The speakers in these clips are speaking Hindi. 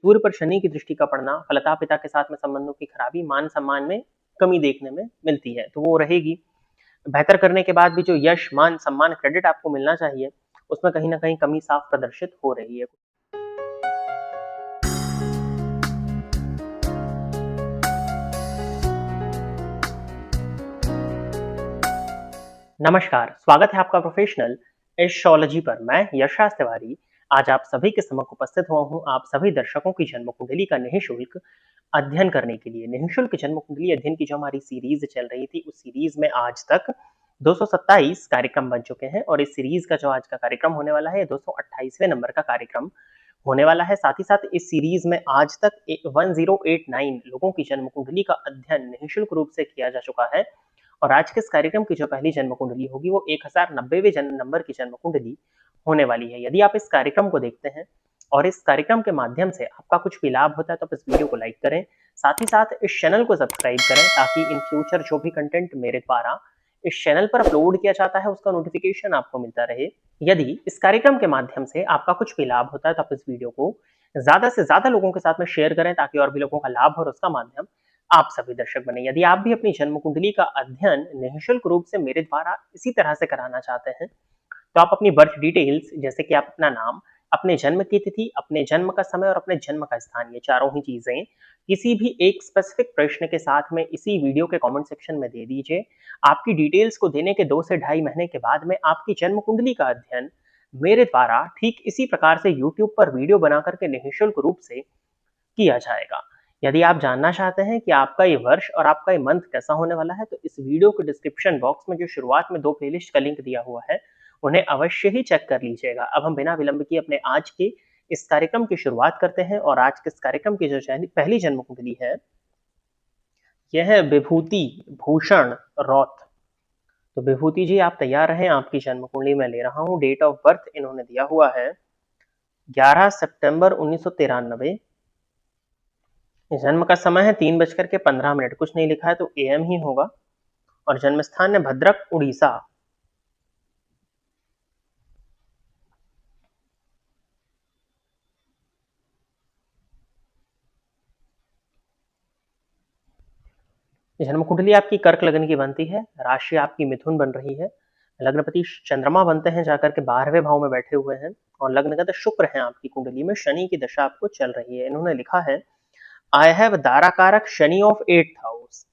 सूर्य पर शनि की दृष्टि का पड़ना, फलतः पिता के साथ में संबंधों की खराबी, मान सम्मान में कमी देखने में मिलती है, तो वो रहेगी। बेहतर करने के बाद भी जो यश, मान सम्मान, क्रेडिट आपको मिलना चाहिए, उसमें कहीं ना कहीं कमी साफ प्रदर्शित हो रही है। नमस्कार, स्वागत है आपका प्रोफेशनल एस्ट्रोलॉजी पर। मैं यशराज तिवारी आज आप सभी के समक्ष उपस्थित हुआ हूं, आप सभी दर्शकों की जन्म कुंडली का निःशुल्क अध्ययन करने के लिए। निःशुल्क जन्म कुंडली अध्ययन की जो हमारी सीरीज चल रही थी, उस सीरीज में आज तक 227 कार्यक्रम बन चुके हैं और इस सीरीज का जो आज का कार्यक्रम होने वाला है, 228वें नंबर का कार्यक्रम होने वाला है। साथ ही साथ इस सीरीज में आज तक 1089 लोगों की जन्म कुंडली का अध्ययन निःशुल्क रूप से किया जा चुका है और आज के इस कार्यक्रम की जो पहली जन्म कुंडली होगी वो 1090वें जन्म नंबर की जन्म कुंडली होने वाली है। यदि आप इस कार्यक्रम को देखते हैं और इस कार्यक्रम के माध्यम से आपका कुछ भी लाभ होता है तो आप इस वीडियो को लाइक करें, साथ ही साथ इस चैनल को सब्सक्राइब करें ताकि इन फ्यूचर जो भी कंटेंट मेरे द्वारा इस चैनल पर अपलोड किया जाता है उसका नोटिफिकेशन आपको मिलता रहे। यदि इस कार्यक्रम के माध्यम से आपका कुछ भी लाभ होता है तो आप इस वीडियो को ज्यादा से ज्यादा लोगों के साथ में शेयर करें ताकि और भी लोगों का लाभ हो और उसका माध्यम आप सभी दर्शक बने। यदि आप भी अपनी जन्म कुंडली का अध्ययन निःशुल्क रूप से मेरे द्वारा इसी तरह से कराना चाहते हैं तो आप अपनी बर्थ डिटेल्स जैसे कि आप अपना नाम, अपने जन्म की तिथि, अपने जन्म का समय और अपने जन्म का स्थान, ये चारों ही चीजें किसी भी एक स्पेसिफिक प्रश्न के साथ में इसी वीडियो के कमेंट सेक्शन में दे दीजिए। आपकी डिटेल्स को देने के 2 से ढाई महीने के बाद में आपकी जन्म कुंडली का अध्ययन मेरे द्वारा ठीक इसी प्रकार से यूट्यूब पर वीडियो बना करके निःशुल्क रूप से किया जाएगा। यदि आप जानना चाहते हैं कि आपका ये वर्ष और आपका ये मंथ कैसा होने वाला है, तो इस वीडियो के डिस्क्रिप्शन बॉक्स में जो शुरुआत में 2 प्लेलिस्ट का लिंक दिया हुआ है, उन्हें अवश्य ही चेक कर लीजिएगा। अब हम बिना विलंब किए अपने आज के इस कार्यक्रम की शुरुआत करते हैं और आज के इस कार्यक्रम की जो पहली जन्म कुंडली है, यह है विभूति भूषण रौत। तो विभूति जी आप तैयार रहें, आपकी जन्म कुंडली मैं ले रहा हूँ। डेट ऑफ बर्थ इन्होंने दिया हुआ है 11 सितंबर 1993। जन्म का समय है 3:15, कुछ नहीं लिखा है तो एएम ही होगा और जन्म स्थान है भद्रक, उड़ीसा। जन्म कुंडली आपकी कर्क लग्न की बनती है, राशि आपकी मिथुन बन रही है, लग्नपति चंद्रमा बनते हैं जाकर के 12वें भाव में बैठे हुए हैं और लग्नगत शुक्र है आपकी कुंडली में। शनि की दशा आपको चल रही है। इन्होंने लिखा है I have Darakaraka Shani of 8th house,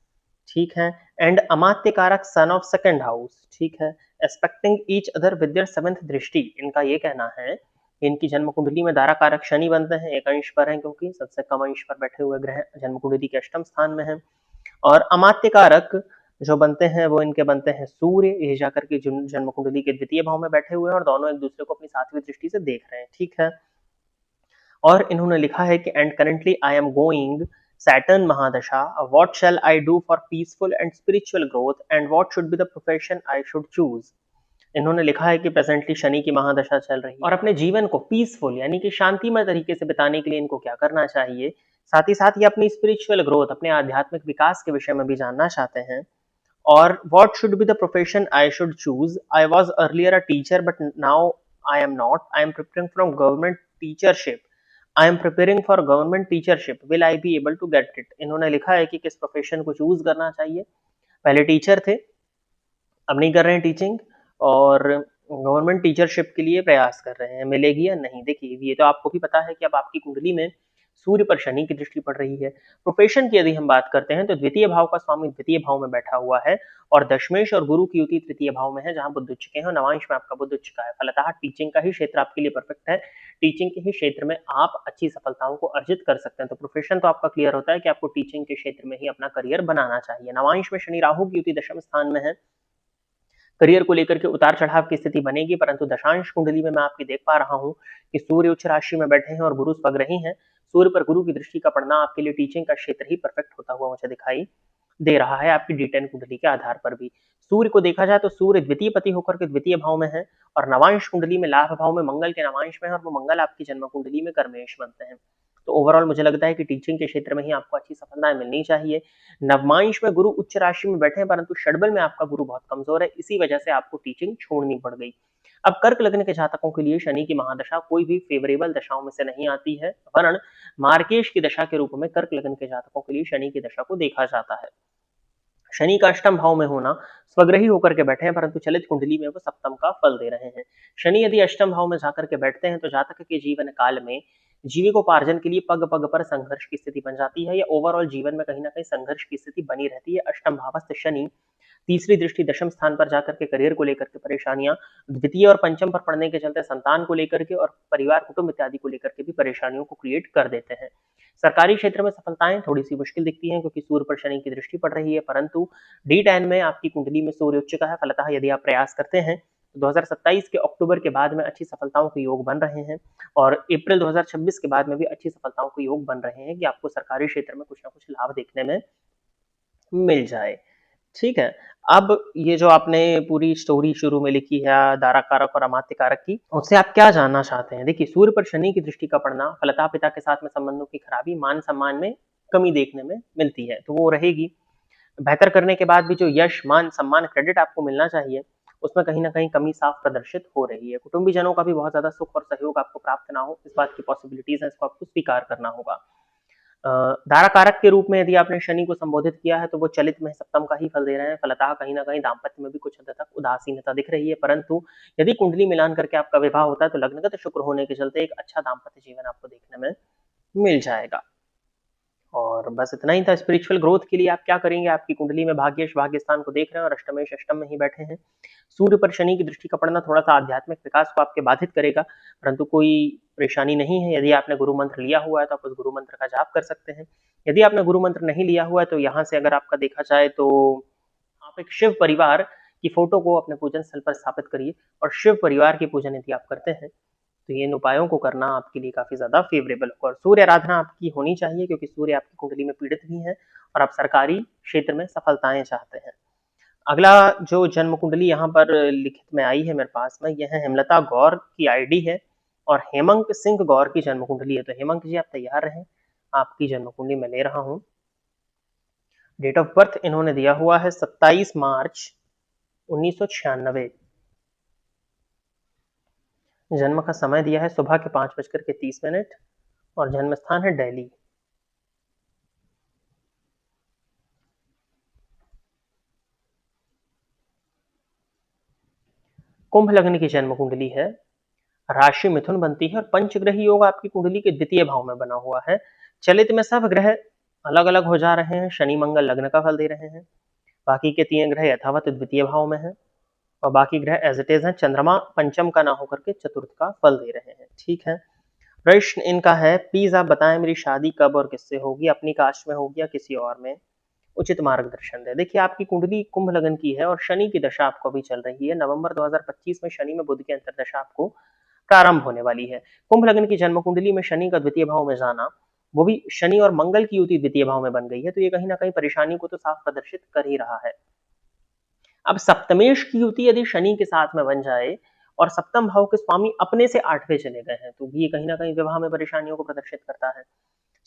ठीक है, एंड अमात्य कारक सन ऑफ 2nd हाउस, ठीक है, expecting each other with their 7th दृष्टि। इनका ये कहना है इनकी जन्म कुंडली में दारा कारक शनि बनते हैं, एक अंश पर है क्योंकि सबसे कम अंश पर बैठे हुए ग्रह जन्म कुंडली के अष्टम स्थान में है। और अमात्य कारक जो बनते हैं वो इनके बनते हैं सूर्य, ये जाकर के जन्म कुंडली के द्वितीय भाव में बैठे हुए हैं और दोनों एक दूसरे को अपनी 7वीं दृष्टि से देख रहे हैं, ठीक है। और इन्होंने लिखा है कि and currently I am going Saturn Mahadasha, what shall I do for peaceful and spiritual growth and what should be the profession I should choose. इन्होंने लिखा है कि प्रेजेंटली शनि की महादशा चल रही है और अपने जीवन को पीसफुल यानी कि शांतिमय तरीके से बिताने के लिए इनको क्या करना चाहिए। साथ ही साथ ये अपनी स्पिरिचुअल ग्रोथ, अपने आध्यात्मिक विकास के विषय में भी जानना चाहते हैं। और what should be the profession I should choose, I was earlier a teacher but now I am not, I am preparing from government teachership, I am preparing for government teachership, will I be able to get it. इन्होंने लिखा है कि किस प्रोफेशन को चूज करना चाहिए। पहले टीचर थे, अब नहीं कर रहे हैं टीचिंग और गवर्नमेंट टीचरशिप के लिए प्रयास कर रहे हैं, मिलेगी या नहीं। देखिए ये तो आपको भी पता है कि अब आपकी कुंडली में सूर्य पर शनि की दृष्टि पड़ रही है। प्रोफेशन की यदि हम बात करते हैं तो द्वितीय भाव का स्वामी द्वितीय भाव में बैठा हुआ है और दशमेश और गुरु की युति तृतीय भाव में है जहां बुध उच्च के हैं और नवांश में आपका बुध उच्च का है। फलतः टीचिंग का ही क्षेत्र आपके लिए परफेक्ट है, टीचिंग के ही क्षेत्र में आप अच्छी सफलताओं को अर्जित कर सकते हैं। तो प्रोफेशन तो आपका क्लियर होता है कि आपको टीचिंग के क्षेत्र में ही अपना करियर बनाना चाहिए। नवांश में शनि राहु की युति दशम स्थान में है, करियर को लेकर के उतार चढ़ाव की स्थिति बनेगी, परंतु दशांश कुंडली में मैं आपकी देख पा रहा हूं कि सूर्य उच्च राशि में बैठे हैं और गुरु स्वग्रही हैं। सूर्य पर गुरु की दृष्टि का पड़ना आपके लिए टीचिंग का क्षेत्र ही परफेक्ट होता हुआ मुझे दिखाई दे रहा है आपकी D10 कुंडली के आधार पर भी। सूर्य को देखा जाए तो सूर्य द्वितीय पति होकर के द्वितीय भाव में है और नवांश कुंडली में लाभ भाव में मंगल के नवांश में है और वो मंगल आपकी जन्म कुंडली में कर्मेश बनते हैं। तो ओवरऑल मुझे लगता है कि टीचिंग के क्षेत्र में ही आपको अच्छी सफलताएं मिलनी चाहिए। नवमांश में गुरु उच्च राशि में बैठे हैं परंतु षडबल में आपका गुरु बहुत कमजोर है, इसी वजह से आपको टीचिंग छोड़नी पड़ गई। अब कर्क लग्न के जातकों के लिए शनि की महादशा कोई भी फेवरेबल दशाओं में से नहीं आती है, वरन मार्केश की दशा के रूप में कर्क लग्न के जातकों के लिए शनि की दशा को देखा जाता है। शनि का अष्टम भाव में होना स्वग्रही होकर के बैठे हैं, परंतु चलित कुंडली में वो सप्तम का फल दे रहे हैं। शनि यदि अष्टम भाव में जाकर के बैठते हैं तो जातक के जीवन काल में जीविकोपार्जन के लिए पग पग पर संघर्ष की स्थिति बन जाती है, या ओवरऑल जीवन में कहीं ना कहीं संघर्ष की स्थिति बनी रहती है। अष्टम भावस्थ शनि तीसरी दृष्टि दशम स्थान पर जाकर के करियर को लेकर के परेशानियां, द्वितीय और पंचम पर पड़ने के चलते संतान को लेकर के और परिवार कुटुंब इत्यादि को लेकर के भी परेशानियों को क्रिएट कर देते हैं। सरकारी क्षेत्र में सफलताएं थोड़ी सी मुश्किल दिखती हैं क्योंकि सूर्य पर शनि की दृष्टि पड़ रही है, परंतु D10 में आपकी कुंडली में सूर्य उच्च का है, फलतः यदि आप प्रयास करते हैं तो 2027 के अक्टूबर के बाद में अच्छी सफलताओं के योग बन रहे हैं, और अप्रैल 2026 के बाद में भी अच्छी सफलताओं के योग बन रहे हैं कि आपको सरकारी क्षेत्र में कुछ ना कुछ लाभ देखने में मिल जाए। ठीक है। अब ये जो आपने पूरी स्टोरी शुरू में लिखी है दारा कारक और अमात्य कारक की, उससे आप क्या जानना चाहते हैं? देखिए, सूर्य पर शनि की दृष्टि का पड़ना फलतः पिता के साथ में संबंधों की खराबी, मान सम्मान में कमी देखने में मिलती है, तो वो रहेगी। बेहतर करने के बाद भी जो यश, मान सम्मान, क्रेडिट आपको मिलना चाहिए, उसमें कहीं ना कहीं कमी साफ प्रदर्शित हो रही है। कुटुंबीजनों का भी बहुत ज्यादा सुख और सहयोग आपको प्राप्त ना हो, इस बात की पॉसिबिलिटीज है, इसको आपको स्वीकार करना होगा। धारा कारक के रूप में यदि आपने शनि को संबोधित किया है तो वो चलित में सप्तम का ही फल दे रहे हैं, फलतः कहीं ना कहीं दाम्पत्य में भी कुछ हद तक उदासीनता दिख रही है, परंतु यदि कुंडली मिलान करके आपका विवाह होता है तो लग्नगत शुक्र होने के चलते एक अच्छा दाम्पत्य जीवन आपको देखने में मिल जाएगा। और बस इतना ही था। स्पिरिचुअल ग्रोथ के लिए आप क्या करेंगे? आपकी कुंडली में भाग्येश भाग्य स्थान को देख रहे हैं और अष्टमेश अष्टम में ही बैठे हैं। सूर्य पर शनि की दृष्टि का पड़ना थोड़ा सा आध्यात्मिक विकास को आपके बाधित करेगा, परंतु कोई परेशानी नहीं है। यदि आपने गुरु मंत्र लिया हुआ है तो आप उस गुरु मंत्र का जाप कर सकते हैं। यदि आपने गुरु मंत्र नहीं लिया हुआ है तो यहाँ से अगर आपका देखा जाए तो आप एक शिव परिवार की फोटो को अपने पूजन स्थल पर स्थापित करिए, और शिव परिवार की पूजन यदि आप करते हैं तो इन उपायों को करना आपके लिए काफी ज्यादा फेवरेबल होगा। और सूर्य आराधना आपकी होनी चाहिए क्योंकि सूर्य आपकी कुंडली में पीड़ित भी है और आप सरकारी क्षेत्र में सफलताएं चाहते हैं। अगला जो जन्म कुंडली यहाँ पर लिखित में आई है मेरे पास में, यह है हेमलता गौर की आईडी है और हेमंत सिंह गौर की जन्म कुंडली है। तो हेमंत जी आप तैयार रहें, आपकी जन्म कुंडली में ले रहा हूं। डेट ऑफ बर्थ इन्होंने दिया हुआ है 27 मार्च 1996। जन्म का समय दिया है सुबह के 5:30 और जन्म स्थान है दिल्ली। कुंभ लग्न की जन्म कुंडली है, राशि मिथुन बनती है और पंचग्रही योग आपकी कुंडली के द्वितीय भाव में बना हुआ है। चलित में सब ग्रह अलग अलग हो जा रहे हैं। शनि मंगल लग्न का फल दे रहे हैं, बाकी के 3 ग्रह यथावत द्वितीय भाव में है, और बाकी ग्रह एज इट इज है। चंद्रमा पंचम का ना होकर के चतुर्थ का फल दे रहे हैं। ठीक है। प्रश्न इनका है, प्लीज आप बताएं मेरी शादी कब और किससे होगी, अपनी कास्ट में होगी या किसी और में, उचित मार्गदर्शन दे। देखिए, आपकी कुंडली कुंभ लगन की है और शनि की दशा आपको अभी चल रही है। नवंबर 2025 में शनि में बुध की अंतरदशा आपको प्रारंभ होने वाली है। कुंभ लगन की जन्म कुंडली में शनि का द्वितीय भाव में जाना, वो भी शनि और मंगल की युति द्वितीय भाव में बन गई है, तो ये कहीं ना कहीं परेशानी को तो साफ प्रदर्शित कर ही रहा है। अब सप्तमेश की युति यदि शनि के साथ में बन जाए और सप्तम भाव के स्वामी अपने से 8वें चले गए हैं तो भी कहीं ना कहीं विवाह में परेशानियों को प्रदर्शित करता है।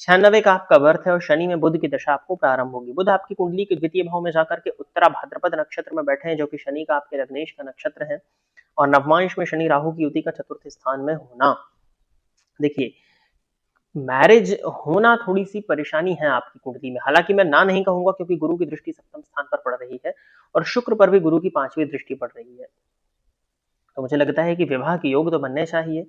96 का आपका वर्थ है और शनि में बुध की दशा आपको प्रारंभ होगी। बुध आपकी कुंडली के द्वितीय भाव में जाकर के उत्तरा भाद्रपद नक्षत्र में बैठे हैं, जो कि शनि का आपके लग्नेश का नक्षत्र है, और नवमांश में शनि राहु की युति का चतुर्थ स्थान में होना। देखिए, मैरिज होना थोड़ी सी परेशानी है आपकी कुंडली में, हालांकि मैं ना नहीं कहूंगा क्योंकि गुरु की दृष्टि सप्तम स्थान पर पड़ रही है और शुक्र पर भी गुरु की 5वीं दृष्टि पड़ रही है, तो मुझे लगता है कि विवाह के योग तो बनने चाहिए।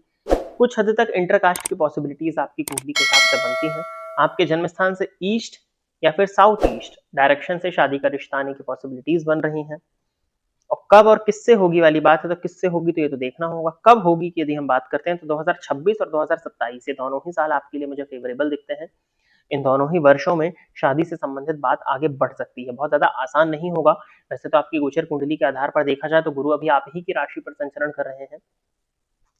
कुछ हद तक इंटरकास्ट की पॉसिबिलिटीज आपकी कुंडली के हिसाब से बनती हैं। आपके जन्म स्थान से ईस्ट या फिर साउथ ईस्ट डायरेक्शन से शादी का रिश्ता आने की पॉसिबिलिटीज बन रही हैं। और कब और किससे होगी वाली बात है, तो किससे होगी तो ये तो देखना होगा। कब होगी की यदि हम बात करते हैं तो 2026 और 2027 ये दोनों ही साल आपके लिए मुझे फेवरेबल दिखते हैं। इन दोनों ही वर्षों में शादी से संबंधित बात आगे बढ़ सकती है। बहुत ज्यादा आसान नहीं होगा। वैसे तो आपकी गोचर कुंडली के आधार पर देखा जाए तो गुरु अभी आप ही की राशि पर संचरण कर रहे हैं।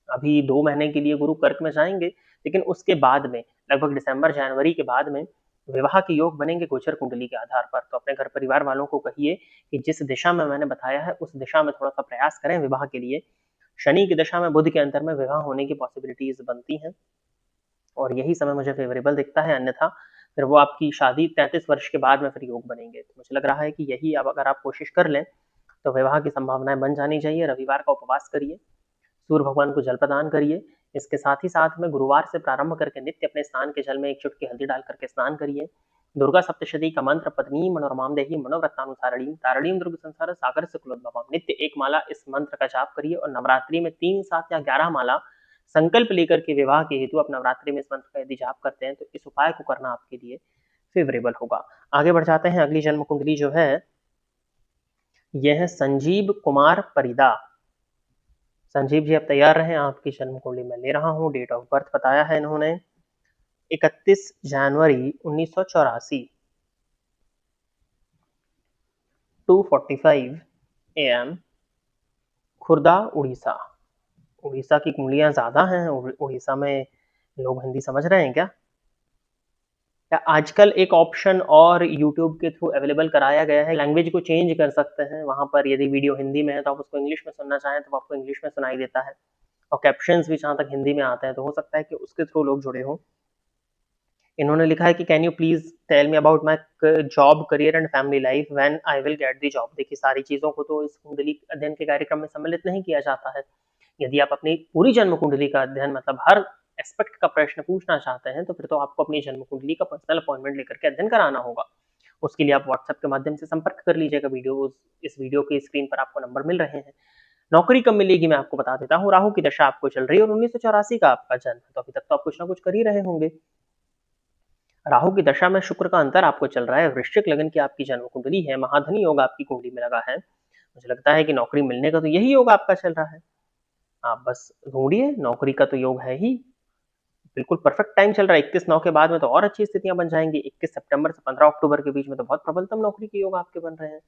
अभी 2 महीने के लिए गुरु कर्क में जाएंगे, लेकिन उसके बाद में लगभग दिसंबर जनवरी के बाद में विवाह के योग बनेंगे गोचर कुंडली के आधार पर। तो अपने घर परिवार वालों को कहिए कि जिस दिशा में मैंने बताया है उस दिशा में थोड़ा सा प्रयास करें विवाह के लिए। शनि की दशा में बुध के अंतर में विवाह होने की पॉसिबिलिटीज बनती हैं और यही समय मुझे फेवरेबल दिखता है, अन्यथा फिर वो आपकी शादी 33 वर्ष के बाद में फिर योग बनेंगे। तो मुझे लग रहा है कि यही अब अगर आप कोशिश कर लें तो विवाह की संभावनाएं बन जानी चाहिए। रविवार का उपवास करिए, सूर्य भगवान को जल प्रदान करिए। इसके साथ ही साथ में गुरुवार से प्रारंभ करके नित्य अपने स्नान के जल में 1 चुटकी हल्दी डाल करके स्नान करिए। दुर्गा सप्तशती का मंत्र पत्नी मनोरमाम देही मनोव्रतानुसारिणीं तारिणीं दुर्ग संसार सागर से कुलोद्भवम् नित्य 1 माला इस मंत्र का जाप करिए और नवरात्रि में 3, 7 या 11 माला संकल्प लेकर के विवाह के हेतु आप नवरात्रि में इस मंत्र का यदि जाप करते हैं तो इस उपाय को करना आपके लिए फेवरेबल होगा। आगे बढ़ जाते हैं। अगली जन्म कुंडली जो है यह है संजीव कुमार परिदा। संजीव जी आप तैयार रहें, आपकी जन्म कुंडली मैं ले रहा हूं। डेट ऑफ बर्थ बताया है इन्होंने 31 जनवरी 1984 2:45 AM खुर्दा उड़ीसा। उड़ीसा की कुंडलियां ज्यादा हैं। उड़ीसा में लोग हिंदी समझ रहे हैं क्या? आजकल एक ऑप्शन और YouTube के थ्रू अवेलेबल कराया गया है, लैंग्वेज को चेंज कर सकते हैं। वहां पर यदि वीडियो हिंदी में है तो आप उसको इंग्लिश में सुनना चाहें तो आपको इंग्लिश में सुनाई देता है और कैप्शंस भी जहां तक हिंदी में आते हैं, तो हो सकता है कि उसके थ्रू लोग जुड़े हों। इन्होंने लिखा है कि can you please tell me about my job career and family life when I will get the job. देखिए सारी चीजों को तो इस कुंडली अध्ययन के कार्यक्रम में सम्मिलित नहीं किया जाता है। यदि आप अपनी पूरी जन्म कुंडली का अध्ययन मतलब हर एस्पेक्ट का प्रश्न पूछना चाहते हैं तो फिर तो आपको अपनी जन्म कुंडली का पर्सनल अपॉइंटमेंट लेकर के अध्ययन कराना होगा। उसके लिए आप व्हाट्सएप के माध्यम से संपर्क कर लीजिएगा। इस वीडियो के स्क्रीन पर आपको नंबर मिल रहे हैं। नौकरी कब मिलेगी मैं आपको बता देता हूँ। राहु की दशा आपको चल रही है और 1984 का आपका जन्म है, तो अभी तक तो आप कुछ ना कुछ कर ही रहे होंगे। राहु की दशा में शुक्र का अंतर आपको चल रहा है। वृश्चिक लगन की आपकी जन्म कुंडली है। महाधनी योग आपकी कुंडली में लगा है। मुझे लगता है कि नौकरी मिलने का तो यही योग आपका चल रहा है। आप बस ढूंढिए, नौकरी का तो योग है ही। बिल्कुल परफेक्ट टाइम चल रहा है। 21/9 के बाद में तो और अच्छी स्थितियां बन जाएंगी। 21 सितंबर से 15 अक्टूबर के बीच में तो बहुत प्रबलतम नौकरी के योग आपके बन रहे हैं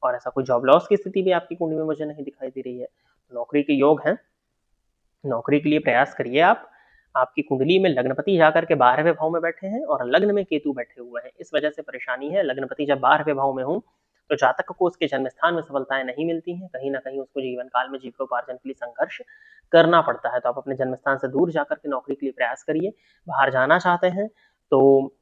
और ऐसा कोई जॉब लॉस की स्थिति भी आपकी कुंडली में मुझे नहीं दिखाई दे रही है। नौकरी के योग हैं, नौकरी के लिए प्रयास करिए आप। आपकी कुंडली में लग्नपति जाकर के 12वें भाव में बैठे हैं और लग्न में केतु बैठे हुए हैं, इस वजह से परेशानी है। लग्नपति जब 12वें भाव में हो तो जातक को उसके जन्म स्थान में सफलताएं नहीं मिलती हैं। कहीं ना कहीं उसको जीवन काल में जीविकोपार्जन के लिए संघर्ष करना पड़ता है। तो आप अपने जन्म स्थान से दूर जाकर के नौकरी के लिए प्रयास करिए। बाहर जाना चाहते हैं तो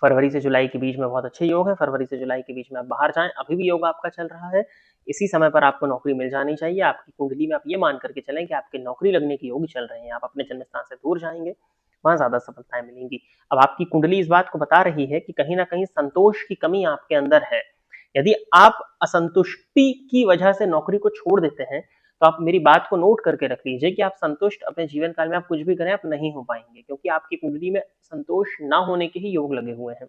फरवरी से जुलाई के बीच में बहुत अच्छे योग है। फरवरी से जुलाई के बीच में आप बाहर जाएं, अभी भी योग आपका चल रहा है। इसी समय पर आपको नौकरी मिल जानी चाहिए। आपकी कुंडली में आप ये मान करके चलें कि आपके नौकरी लगने के योग चल रहे हैं। आप अपने जन्म स्थान से दूर जाएंगे, वहां ज्यादा सफलताएं मिलेंगी। अब आपकी कुंडली इस बात को बता रही है कि कहीं ना कहीं संतोष की कमी आपके अंदर है। यदि आप असंतुष्टि की वजह से नौकरी को छोड़ देते हैं तो आप मेरी बात को नोट करके रख लीजिए कि आप संतुष्ट अपने जीवन काल में आप कुछ भी करें आप नहीं हो पाएंगे, क्योंकि आपकी कुंडली में संतोष ना होने के ही योग लगे हुए हैं।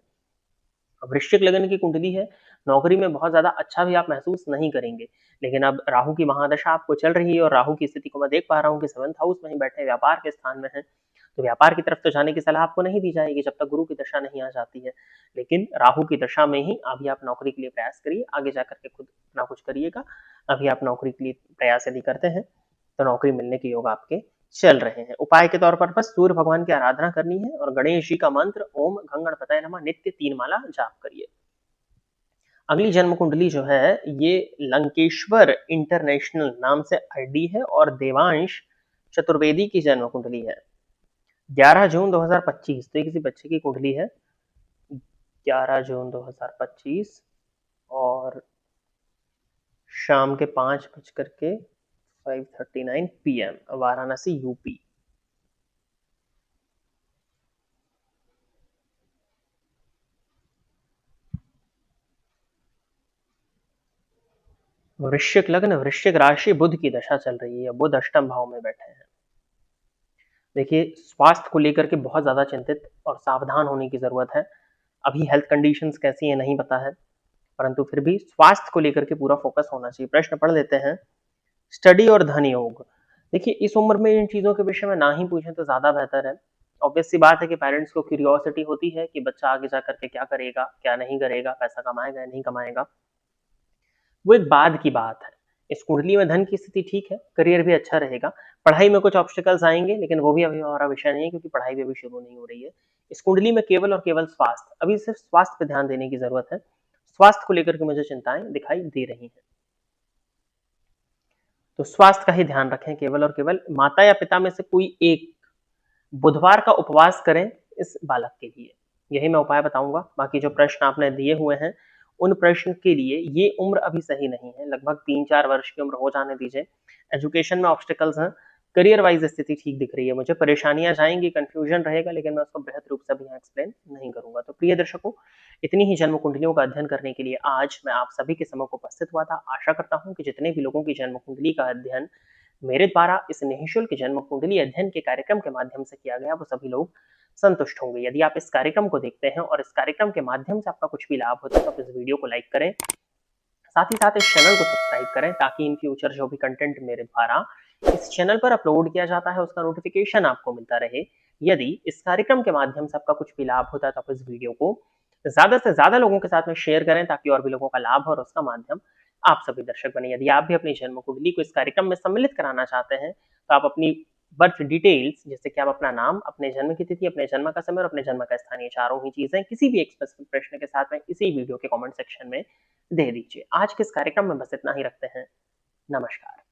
वृश्चिक लगन की कुंडली है। नौकरी में बहुत ज्यादा अच्छा भी आप महसूस नहीं करेंगे, लेकिन अब राहु की महादशा आपको चल रही है और राहु की स्थिति को मैं देख पा रहा हूँ कि 7th हाउस में ही बैठे व्यापार के स्थान में है। तो व्यापार की तरफ तो जाने की सलाह आपको नहीं दी जाएगी जब तक गुरु की दशा नहीं आ जाती है, लेकिन राहु की दशा में ही अभी आप नौकरी के लिए प्रयास करिए। आगे जाकर के खुद अपना कुछ करिएगा। अभी आप नौकरी के लिए प्रयास यदि करते हैं तो नौकरी मिलने के योग आपके चल रहे हैं। उपाय के तौर पर बस सूर्य भगवान की आराधना करनी है और गणेश जी का मंत्र ओम गंगणपतये नमः नित्य 3 माला जाप करिए। अगली जन्म कुंडली जो है ये लंकेश्वर इंटरनेशनल नाम से आईडी है और देवांश चतुर्वेदी की जन्म कुंडली है। 11 जून 2025, तो ये किसी बच्चे की कुंडली है। 11 जून 2025 और शाम के 5:39 PM वाराणसी यूपी। वृश्चिक लग्न, वृश्चिक राशि, बुध की दशा चल रही है। बुध अष्टम भाव में बैठे हैं। देखिए स्वास्थ्य को लेकर के बहुत ज्यादा चिंतित और सावधान होने की जरूरत है। अभी हेल्थ कंडीशंस कैसी है नहीं पता है, परंतु फिर भी स्वास्थ्य को लेकर के पूरा फोकस होना चाहिए। प्रश्न पढ़ लेते हैं। स्टडी और धन योग। देखिए इस उम्र में इन चीजों के विषय में ना ही पूछें तो ज्यादा बेहतर है। ऑब्वियस सी बात है कि पेरेंट्स को क्यूरियोसिटी होती है कि बच्चा आगे जाकर के क्या करेगा, क्या नहीं करेगा, पैसा कमाएगा या नहीं कमाएगा। वो एक बाद की बात है। इस कुंडली में धन की स्थिति ठीक है, करियर भी अच्छा रहेगा। पढ़ाई में कुछ ऑब्स्टिकल्स आएंगे, लेकिन वो भी अभी हमारा विषय नहीं है क्योंकि पढ़ाई भी अभी शुरू नहीं हो रही है। इस कुंडली में केवल और केवल स्वास्थ्य, अभी सिर्फ स्वास्थ्य पे ध्यान देने की जरूरत है। स्वास्थ्य को लेकर के मुझे चिंताएं दिखाई दे रही हैं, तो स्वास्थ्य का ही ध्यान रखें। केवल और केवल माता या पिता में से कोई एक बुधवार का उपवास करें इस बालक के लिए, यही मैं उपाय बताऊंगा। बाकी जो प्रश्न आपने दिए हुए हैं उन प्रश्न के लिए ये उम्र अभी सही नहीं है। लगभग 3-4 वर्ष की उम्र हो जाने दीजिए। एजुकेशन में ऑब्स्टिकल्स हैं, करियर वाइज स्थिति ठीक दिख रही है मुझे, परेशानियां जाएंगी, कंफ्यूजन रहेगा, लेकिन मैं उसको बेहतर रूप से अभी यहाँ एक्सप्लेन नहीं करूंगा। तो प्रिय दर्शकों, इतनी ही जन्म कुंडलियों का अध्ययन करने के लिए आज मैं आप सभी के समक्ष उपस्थित हुआ था। आशा करता हूँ कि जितने भी लोगों की जन्म कुंडली का अध्ययन मेरे द्वारा इस निःशुल्क जन्म कुंडली अध्ययन के कार्यक्रम के माध्यम से किया गया, वो सभी लोग संतुष्ट होंगे। यदि आप इस कार्यक्रम को देखते हैं और इस कार्यक्रम के माध्यम से आपका कुछ भी लाभ होता है, तो आप इस वीडियो को लाइक करें, साथ ही साथ इस चैनल को सब्सक्राइब करें, ताकि इन फ्यूचर जो भी कंटेंट मेरे द्वारा इस चैनल पर अपलोड किया जाता है उसका नोटिफिकेशन आपको मिलता रहे। यदि इस कार्यक्रम के माध्यम से आपका कुछ भी लाभ होता है, तो आप इस वीडियो को ज्यादा से ज्यादा लोगों के साथ में शेयर करें, ताकि और भी लोगों का लाभ हो और उसका माध्यम आप सभी दर्शक बने। यदि आप भी अपनी जन्म कुंडली को इस कार्यक्रम में सम्मिलित कराना चाहते हैं, तो आप अपनी बर्थ डिटेल्स, जैसे कि आप अपना नाम, अपने जन्म की तिथि, अपने जन्म का समय और अपने जन्म का स्थान, ये चारों ही चीजें किसी भी एक स्पेसिफिक प्रश्न के साथ में इसी वीडियो के कमेंट सेक्शन में दे दीजिए। आज के इस कार्यक्रम में बस इतना ही रखते हैं। नमस्कार।